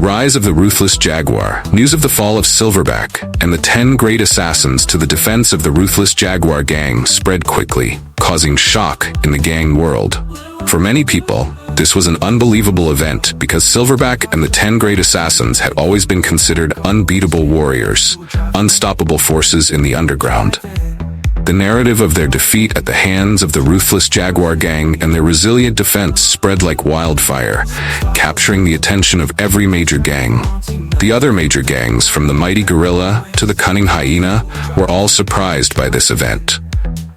rise of the Ruthless Jaguar, news of the fall of Silverback, and the 10 great assassins to the defense of the Ruthless Jaguar gang spread quickly, causing shock in the gang world. For many people, this was an unbelievable event because Silverback and the 10 great assassins had always been considered unbeatable warriors, unstoppable forces in the underground. The narrative of their defeat at the hands of the Ruthless Jaguar gang and their resilient defense spread like wildfire, capturing the attention of every major gang. The other major gangs, from the Mighty Gorilla to the Cunning Hyena, were all surprised by this event.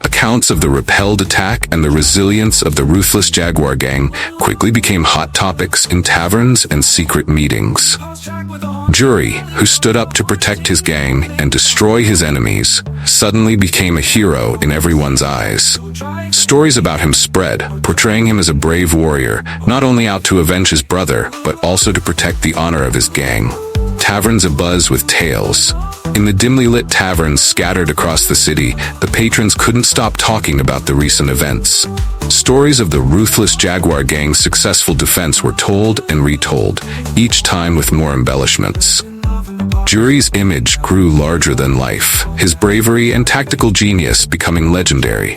Accounts of the repelled attack and the resilience of the Ruthless Jaguar gang quickly became hot topics in taverns and secret meetings. Jury, who stood up to protect his gang and destroy his enemies, suddenly became a hero in everyone's eyes. Stories about him spread, portraying him as a brave warrior, not only out to avenge his brother, but also to protect the honor of his gang. Taverns abuzz with tales. In the dimly lit taverns scattered across the city, the patrons couldn't stop talking about the recent events. Stories of the Ruthless Jaguar gang's successful defense were told and retold, each time with more embellishments. Jury's image grew larger than life, his bravery and tactical genius becoming legendary.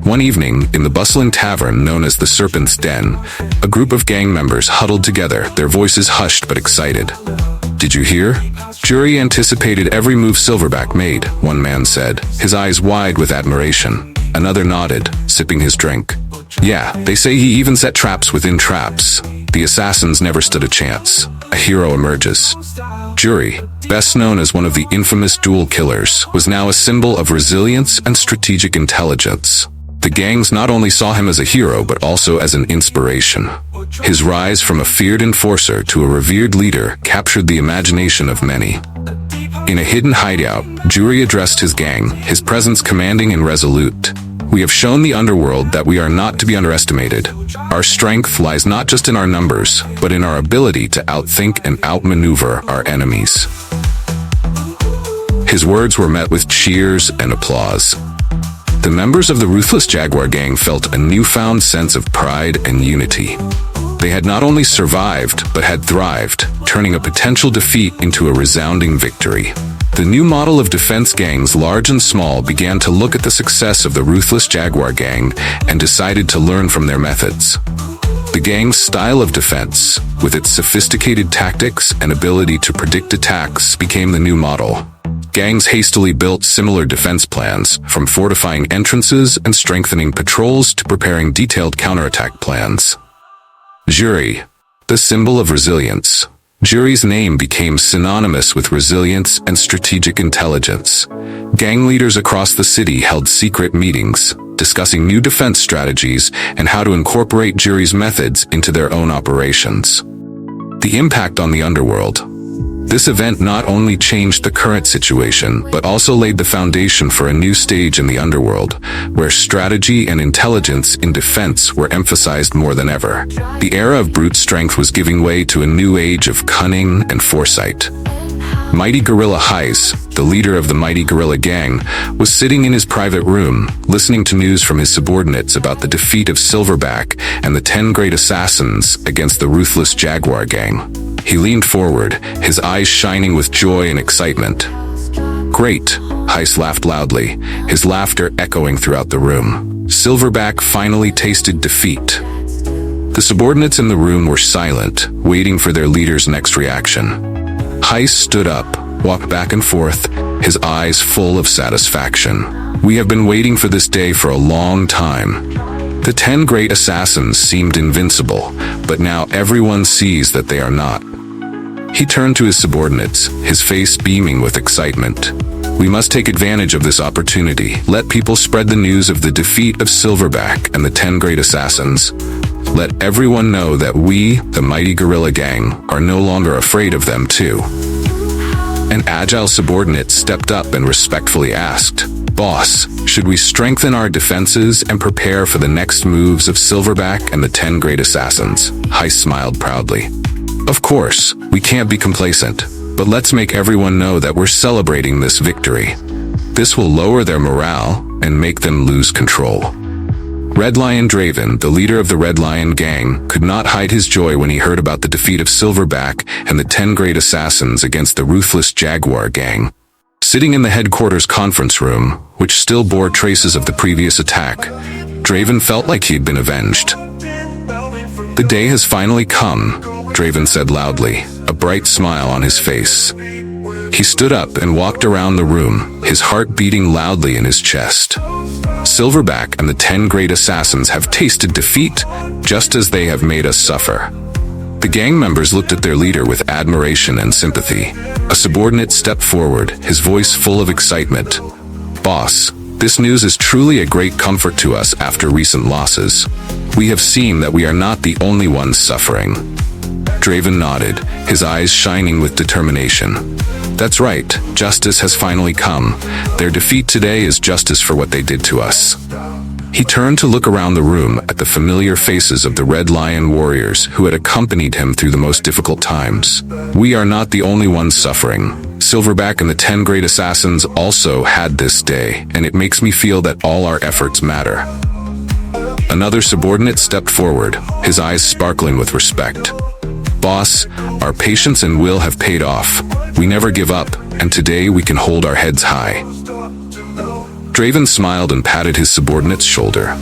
One evening, in the bustling tavern known as the Serpent's Den, a group of gang members huddled together, their voices hushed but excited. "Did you hear?" Jury anticipated every move Silverback made, one man said, his eyes wide with admiration. Another nodded, sipping his drink. "Yeah, they say he even set traps within traps. The assassins never stood a chance." A hero emerges. Jury, best known as one of the infamous duel killers, was now a symbol of resilience and strategic intelligence. The gangs not only saw him as a hero but also as an inspiration. His rise from a feared enforcer to a revered leader captured the imagination of many. In a hidden hideout, Jury addressed his gang, his presence commanding and resolute. "We have shown the underworld that we are not to be underestimated. Our strength lies not just in our numbers, but in our ability to outthink and outmaneuver our enemies." His words were met with cheers and applause. The members of the Ruthless Jaguar gang felt a newfound sense of pride and unity. They had not only survived, but had thrived, turning a potential defeat into a resounding victory. The new model of defense gangs, large and small, began to look at the success of the Ruthless Jaguar gang and decided to learn from their methods. The gang's style of defense, with its sophisticated tactics and ability to predict attacks, became the new model. Gangs hastily built similar defense plans, from fortifying entrances and strengthening patrols to preparing detailed counterattack plans. Jury, the symbol of resilience. Jury's name became synonymous with resilience and strategic intelligence. Gang leaders across the city held secret meetings, discussing new defense strategies and how to incorporate Jury's methods into their own operations. The impact on the underworld. This event not only changed the current situation, but also laid the foundation for a new stage in the underworld, where strategy and intelligence in defense were emphasized more than ever. The era of brute strength was giving way to a new age of cunning and foresight. Mighty Gorilla Heis, the leader of the Mighty Gorilla gang, was sitting in his private room, listening to news from his subordinates about the defeat of Silverback and the 10 great assassins against the Ruthless Jaguar gang. He leaned forward, his eyes shining with joy and excitement. "Great," Heis laughed loudly, his laughter echoing throughout the room. Silverback finally tasted defeat. The subordinates in the room were silent, waiting for their leader's next reaction. Heis stood up, walked back and forth, his eyes full of satisfaction. "We have been waiting for this day for a long time." The 10 great assassins seemed invincible, but now everyone sees that they are not. He turned to his subordinates, his face beaming with excitement. "We must take advantage of this opportunity. Let people spread the news of the defeat of Silverback and the 10 great assassins. Let everyone know that we, the Mighty Gorilla gang, are no longer afraid of them too." An agile subordinate stepped up and respectfully asked, "Boss, should we strengthen our defenses and prepare for the next moves of Silverback and the 10 great assassins?" Heis smiled proudly. "Of course, we can't be complacent, but let's make everyone know that we're celebrating this victory. This will lower their morale and make them lose control." Red Lion Draven, the leader of the Red Lion gang, could not hide his joy when he heard about the defeat of Silverback and the 10 great assassins against the Ruthless Jaguar gang. Sitting in the headquarters conference room, which still bore traces of the previous attack, Draven felt like he had been avenged. "The day has finally come," Draven said loudly, a bright smile on his face. He stood up and walked around the room, his heart beating loudly in his chest. Silverback and the 10 great assassins have tasted defeat, just as they have made us suffer. The gang members looked at their leader with admiration and sympathy. A subordinate stepped forward, his voice full of excitement. "Boss, this news is truly a great comfort to us after recent losses. We have seen that we are not the only ones suffering." Draven nodded, his eyes shining with determination. "That's right, justice has finally come. Their defeat today is justice for what they did to us." He turned to look around the room at the familiar faces of the Red Lion warriors who had accompanied him through the most difficult times. "We are not the only ones suffering. Silverback and the 10 great assassins also had this day, and it makes me feel that all our efforts matter." Another subordinate stepped forward, his eyes sparkling with respect. "Boss, our patience and will have paid off. We never give up, and today we can hold our heads high." Draven smiled and patted his subordinate's shoulder.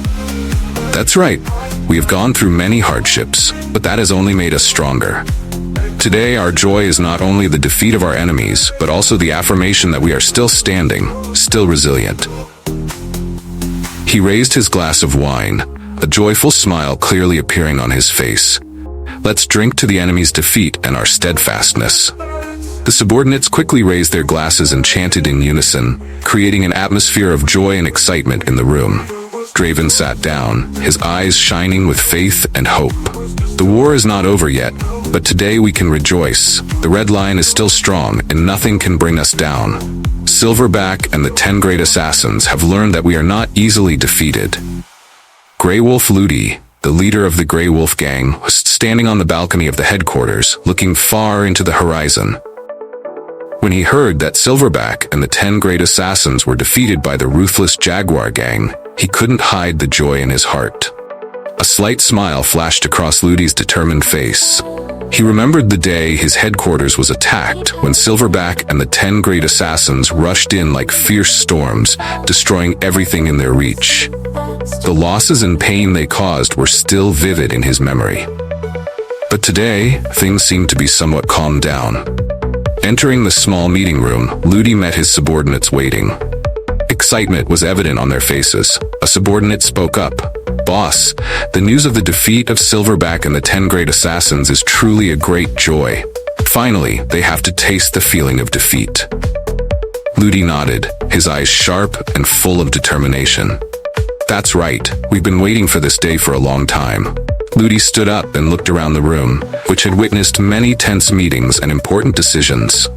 "That's right. We have gone through many hardships, but that has only made us stronger. Today our joy is not only the defeat of our enemies, but also the affirmation that we are still standing, still resilient." He raised his glass of wine, a joyful smile clearly appearing on his face. "Let's drink to the enemy's defeat and our steadfastness." The subordinates quickly raised their glasses and chanted in unison, creating an atmosphere of joy and excitement in the room. Draven sat down, his eyes shining with faith and hope. "The war is not over yet, but today we can rejoice. The Red Lion is still strong and nothing can bring us down. Silverback and the 10 great assassins have learned that we are not easily defeated." Grey Wolf Ludi, the leader of the Grey Wolf gang, was standing on the balcony of the headquarters, looking far into the horizon. When he heard that Silverback and the 10 great assassins were defeated by the Ruthless Jaguar gang, he couldn't hide the joy in his heart. A slight smile flashed across Ludi's determined face. He remembered the day his headquarters was attacked, when Silverback and the 10 great assassins rushed in like fierce storms, destroying everything in their reach. The losses and pain they caused were still vivid in his memory. But today, things seemed to be somewhat calmed down. Entering the small meeting room, Ludi met his subordinates waiting. Excitement was evident on their faces. A subordinate spoke up. "Boss, the news of the defeat of Silverback and the 10 great assassins is truly a great joy. Finally, they have to taste the feeling of defeat." Ludi nodded, his eyes sharp and full of determination. "That's right, we've been waiting for this day for a long time." Ludi stood up and looked around the room, which had witnessed many tense meetings and important decisions.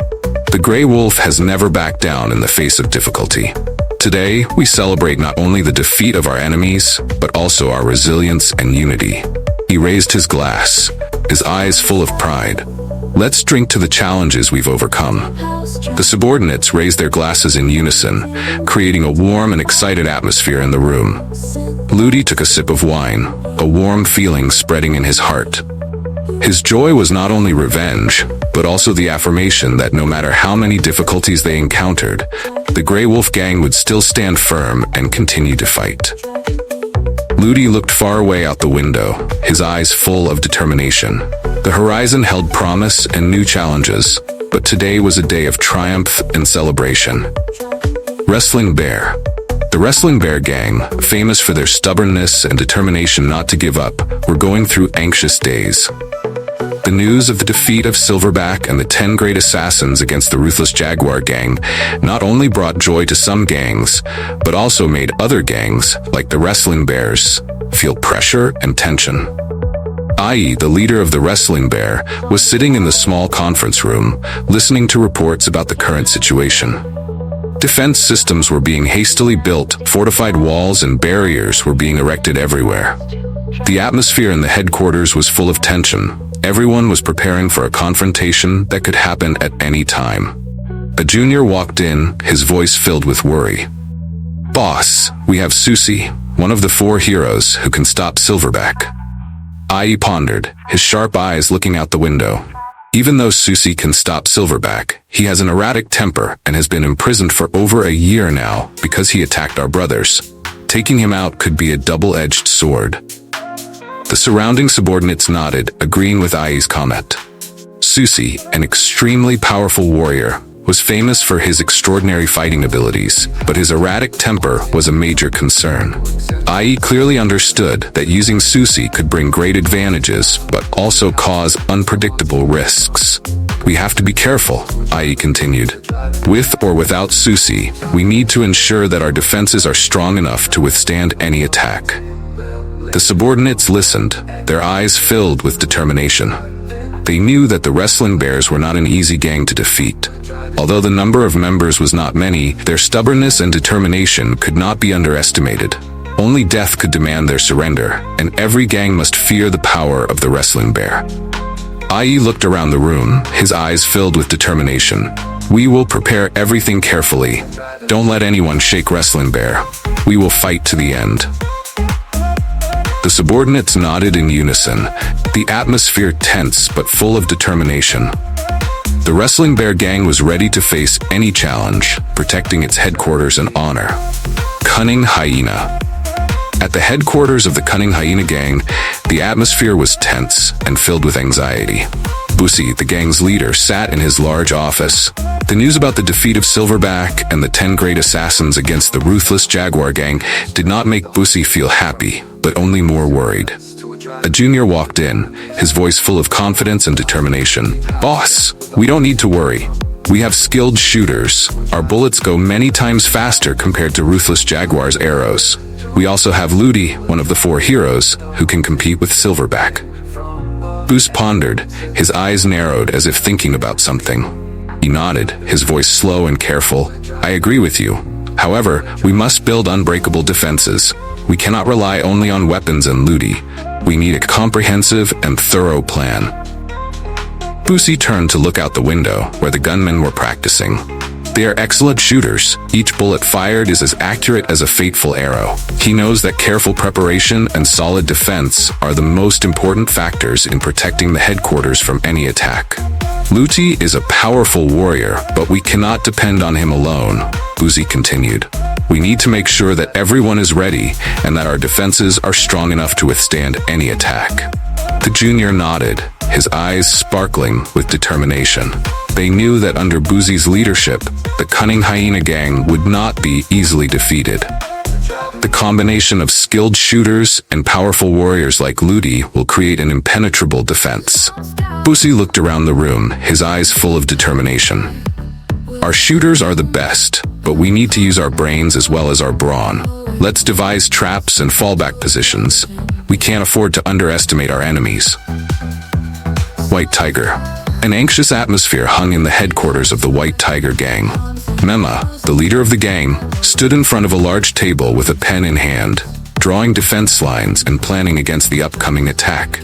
The Grey Wolf has never backed down in the face of difficulty. Today, we celebrate not only the defeat of our enemies, but also our resilience and unity. He raised his glass, his eyes full of pride. "Let's drink to the challenges we've overcome." The subordinates raised their glasses in unison, creating a warm and excited atmosphere in the room. Ludi took a sip of wine, a warm feeling spreading in his heart. His joy was not only revenge, but also the affirmation that no matter how many difficulties they encountered, the Grey Wolf gang would still stand firm and continue to fight. Ludi looked far away out the window, his eyes full of determination. The horizon held promise and new challenges, but today was a day of triumph and celebration. Wrestling Bear. The Wrestling Bear gang, famous for their stubbornness and determination not to give up, were going through anxious days. The news of the defeat of Silverback and the 10 great assassins against the Ruthless Jaguar gang not only brought joy to some gangs, but also made other gangs, like the Wrestling Bears, feel pressure and tension. I.e., the leader of the Wrestling Bear was sitting in the small conference room, listening to reports about the current situation. Defense systems were being hastily built, fortified walls and barriers were being erected everywhere. The atmosphere in the headquarters was full of tension. Everyone was preparing for a confrontation that could happen at any time. A junior walked in, his voice filled with worry. "Boss, we have Susie. one of the 4 heroes who can stop Silverback. Ai pondered, his sharp eyes looking out the window. Even though Susi can stop Silverback, he has an erratic temper and has been imprisoned for over a year now because he attacked our brothers. Taking him out could be a double-edged sword. The surrounding subordinates nodded, agreeing with Ai's comment. Susi, an extremely powerful warrior, was famous for his extraordinary fighting abilities, but his erratic temper was a major concern. Ai clearly understood that using Susi could bring great advantages, but also cause unpredictable risks. We have to be careful, Ai continued. With or without Susi, we need to ensure that our defenses are strong enough to withstand any attack. The subordinates listened, their eyes filled with determination. They knew that the Wrestling Bears were not an easy gang to defeat. Although the number of members was not many, their stubbornness and determination could not be underestimated. Only death could demand their surrender, and every gang must fear the power of the Wrestling Bear. Ai looked around the room, his eyes filled with determination. We will prepare everything carefully. Don't let anyone shake Wrestling Bear. We will fight to the end. The subordinates nodded in unison, the atmosphere tense but full of determination. The Wrestling Bear gang was ready to face any challenge, protecting its headquarters and honor. Cunning Hyena. At the headquarters of the Cunning Hyena gang, the atmosphere was tense and filled with anxiety. Busi, the gang's leader, sat in his large office. The news about the defeat of Silverback and the 10 great assassins against the Ruthless Jaguar gang did not make Busi feel happy, but only more worried. A junior walked in, his voice full of confidence and determination. Boss, we don't need to worry. We have skilled shooters. Our bullets go many times faster compared to Ruthless Jaguar's arrows. We also have Ludi, one of the 4 heroes, who can compete with Silverback. Bus pondered, his eyes narrowed as if thinking about something. He nodded, his voice slow and careful. I agree with you. However, we must build unbreakable defenses. We cannot rely only on weapons and Ludi. We need a comprehensive and thorough plan. Busi turned to look out the window, where the gunmen were practicing. They are excellent shooters. Each bullet fired is as accurate as a fateful arrow. He knows that careful preparation and solid defense are the most important factors in protecting the headquarters from any attack. Luti is a powerful warrior, but we cannot depend on him alone, Busi continued. We need to make sure that everyone is ready and that our defenses are strong enough to withstand any attack. The junior nodded, his eyes sparkling with determination. They knew that under Busi's leadership, the Cunning Hyena gang would not be easily defeated. The combination of skilled shooters and powerful warriors like Ludi will create an impenetrable defense. Busi looked around the room, his eyes full of determination. Our shooters are the best, but we need to use our brains as well as our brawn. Let's devise traps and fallback positions. We can't afford to underestimate our enemies. White Tiger. An anxious atmosphere hung in the headquarters of the White Tiger gang. Mema, the leader of the gang, stood in front of a large table with a pen in hand, drawing defense lines and planning against the upcoming attack.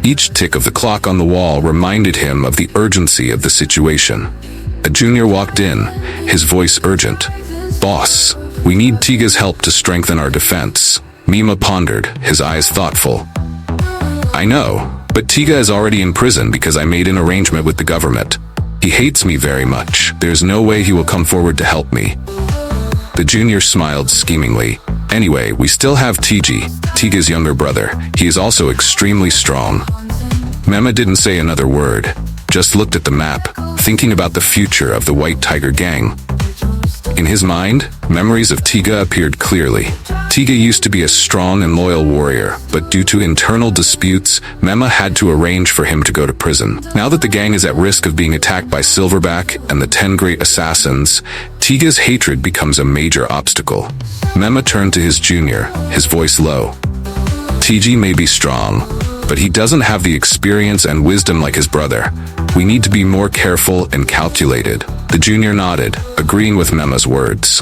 Each tick of the clock on the wall reminded him of the urgency of the situation. A junior walked in, his voice urgent. Boss, we need Tiga's help to strengthen our defense. Mima pondered, his eyes thoughtful. I know, but Tiga is already in prison because I made an arrangement with the government. He hates me very much. There's no way he will come forward to help me. The junior smiled schemingly. Anyway, we still have TG, Tiga's younger brother. He is also extremely strong. Mema didn't say another word, just looked at the map, thinking about the future of the White Tiger gang. In his mind, memories of Tiga appeared clearly. Tiga used to be a strong and loyal warrior, but due to internal disputes, Mema had to arrange for him to go to prison. Now that the gang is at risk of being attacked by Silverback and the 10 great assassins, Tiga's hatred becomes a major obstacle. Mema turned to his junior, his voice low. TG may be strong, but he doesn't have the experience and wisdom like his brother. We need to be more careful and calculated. The junior nodded, agreeing with Mema's words.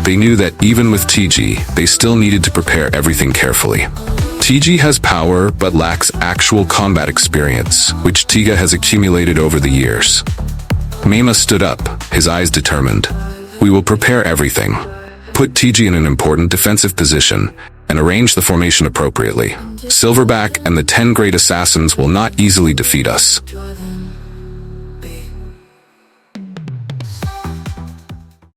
They knew that even with TG, they still needed to prepare everything carefully. TG has power but lacks actual combat experience, which Tiga has accumulated over the years. Mema stood up, his eyes determined. We will prepare everything. put TG in an important defensive position and arrange the formation appropriately. Silverback and the 10 great assassins will not easily defeat us.